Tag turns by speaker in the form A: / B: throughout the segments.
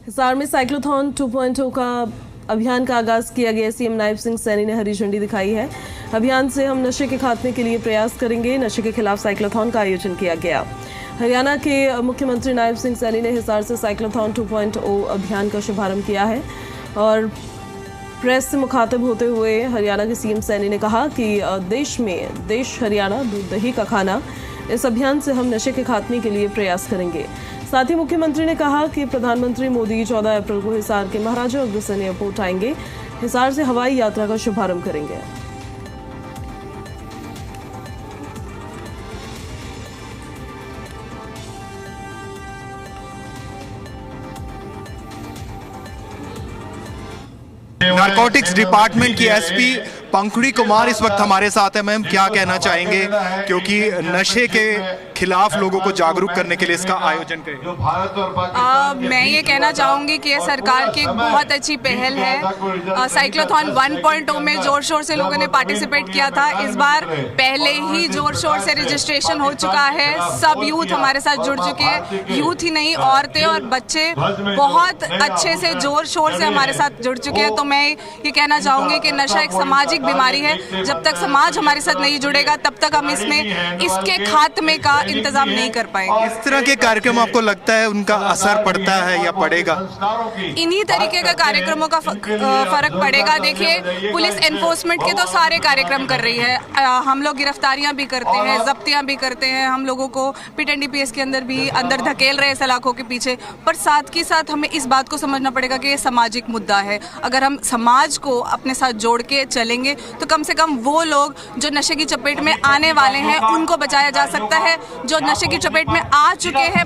A: हिसार में साइक्लोथॉन 2.0 का अभियान का आगाज किया गया। सीएम नायब सिंह सैनी ने हरी झंडी दिखाई है। अभियान से हम नशे के खात्मे के लिए प्रयास करेंगे। नशे के खिलाफ साइक्लोथॉन का आयोजन किया गया। हरियाणा के मुख्यमंत्री नायब सिंह सैनी ने हिसार से साइक्लोथॉन 2.0 अभियान का शुभारंभ किया है और प्रेस से मुखातिब होते हुए हरियाणा के सीएम सैनी ने कहा कि देश हरियाणा दूध दही का खाना, इस अभियान से हम नशे के खात्मे के लिए प्रयास करेंगे। साथ ही मुख्यमंत्री ने कहा कि प्रधानमंत्री मोदी 14 अप्रैल को हिसार के महाराजा अग्रसेन एयरपोर्ट आएंगे। हिसार से हवाई यात्रा का शुभारंभ करेंगे।
B: नारकोटिक्स डिपार्टमेंट की एसपी पंखुड़ी कुमार इस वक्त हमारे साथ है। मैम, क्या कहना चाहेंगे, क्योंकि नशे के खिलाफ लोगों को जागरूक करने के लिए इसका आयोजन करें?
C: मैं ये कहना चाहूँगी कि ये सरकार की एक बहुत अच्छी पहल है। साइक्लोथॉन 1.0 में जोर शोर से लोगों ने पार्टिसिपेट किया था। इस बार पहले ही जोर शोर से रजिस्ट्रेशन हो चुका है। सब यूथ हमारे साथ जुड़ चुके हैं। यूथ ही नहीं, औरतें और बच्चे बहुत अच्छे से जोर शोर से हमारे साथ जुड़ चुके हैं। तो मैं ये कहना चाहूँगी कि नशा एक सामाजिक बीमारी है। जब तक समाज हमारे साथ नहीं जुड़ेगा तब तक हम इसके खात्मे का इंतजाम नहीं कर पाएंगे।
B: इस तरह के कार्यक्रम आपको लगता है उनका असर पड़ता है या पड़ेगा?
C: इन्हीं तरीके का कार्यक्रमों का फर्क पड़ेगा। देखिए, पुलिस एनफोर्समेंट के तो सारे कार्यक्रम कर रही है। हम लोग गिरफ्तारियां भी करते हैं, जब्तियां भी करते हैं। हम लोगों को पिट एनडीपीएस के अंदर भी अंदर धकेल रहे हैं सलाखों के पीछे। पर साथ ही साथ हमें इस बात को समझना पड़ेगा कि ये सामाजिक मुद्दा है। अगर हम समाज को अपने साथ जोड़ के चलेंगे तो कम से कम वो लोग जो नशे की चपेट में आने वाले हैं उनको बचाया जा सकता है। जो नशे की चपेट में आ चुके हैं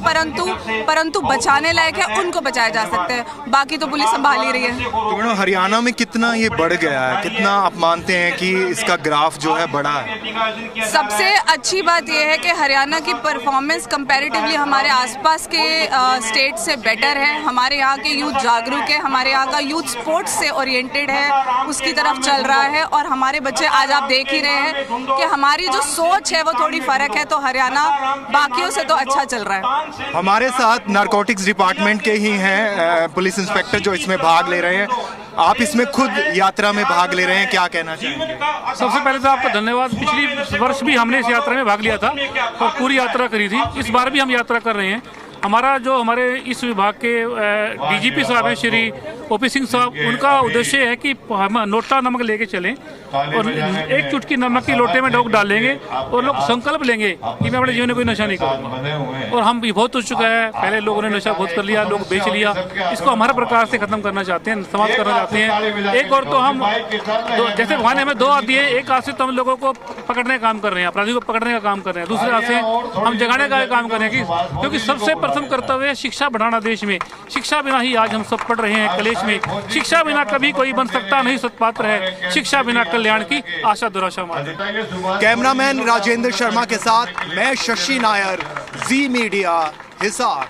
C: परंतु बचाने लायक है, उनको बचाया जा सकता है। बाकी तो पुलिस संभाल ही रही है।
B: तो हरियाणा में कितना ये बढ़ गया है, कितना आप मानते हैं कि इसका ग्राफ जो है बढ़ा है?
C: सबसे अच्छी बात यह है कि हरियाणा की परफॉर्मेंस कंपैरेटिवली हमारे आसपास के स्टेट से बेटर है। हमारे यहाँ के यूथ जागरूक है। हमारे यहाँ का यूथ स्पोर्ट्स से ओरिएंटेड है, उसकी तरफ चल रहा है। और हमारे बच्चे, आज आप देख ही रहे हैं कि हमारी जो सोच है वो थोड़ी फर्क है। तो हरियाणा बाकियों से तो अच्छा चल रहा है।
B: हमारे साथ नारकोटिक्स डिपार्टमेंट के ही हैं पुलिस इंस्पेक्टर जो इसमें भाग ले रहे हैं। आप इसमें खुद यात्रा में भाग ले रहे हैं, क्या कहना चाहेंगे?
D: सबसे पहले तो आपका धन्यवाद। पिछली वर्ष भी हमने इस यात्रा में भाग लिया था और पूरी यात्रा करी थी। इस बार भी हम यात्रा कर रहे हैं। हमारे इस विभाग के डीजीपी साहब हैं श्री ओपी सिंह साहब, उनका उद्देश्य है कि हम नोटा नमक लेके चलें और एक चुटकी नमक की लोटे में डोक डालेंगे और लोग संकल्प लेंगे कि मैं अपने जीवन में कोई नशा नहीं करूँगा। और हम भी बहुत हो चुका है, पहले लोगों ने नशा बहुत कर लिया, लोग बेच लिया। इसको हमारे प्रकार से खत्म करना चाहते हैं, समाप्त करना चाहते हैं। एक और तो हम जैसे भगवान ने हमें 2 हाथ दिए, एक हाथ से तो हम लोगों को पकड़ने का काम कर रहे हैं, अपराधियों को पकड़ने का काम कर रहे हैं, दूसरे हाथ से हम जगाने का काम कर रहे हैं। क्योंकि सबसे प्रथम कर्तव्य है शिक्षा बढ़ाना देश में। शिक्षा बिना ही आज हम सब पढ़ रहे हैं कॉलेज में। शिक्षा बिना कभी कोई बन सकता नहीं सत्पात्र है। शिक्षा बिना कल्याण की आशा दुराशा माने।
B: कैमरामैन राजेंद्र शर्मा के साथ मैं शशि नायर, जी मीडिया, हिसार।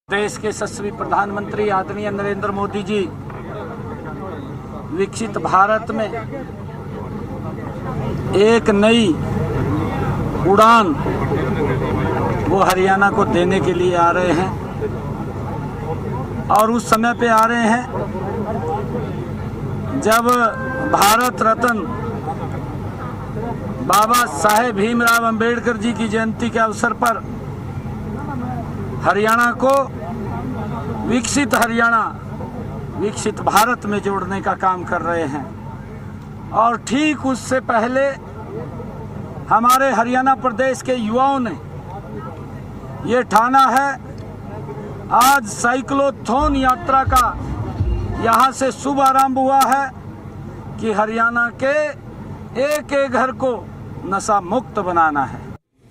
E: देश के यशस्वी प्रधानमंत्री आदरणीय नरेंद्र मोदी जी विकसित भारत में एक नई उड़ान वो हरियाणा को देने के लिए आ रहे हैं और उस समय पे आ रहे हैं जब भारत रत्न बाबा साहेब भीमराव अंबेडकर जी की जयंती के अवसर पर हरियाणा को विकसित हरियाणा, विकसित भारत में जोड़ने का काम कर रहे हैं। और ठीक उससे पहले हमारे हरियाणा प्रदेश के युवाओं ने ये ठाना है, आज साइक्लोथॉन यात्रा का यहाँ से शुभ आरंभ हुआ है कि हरियाणा के एक एक घर को नशा मुक्त बनाना है।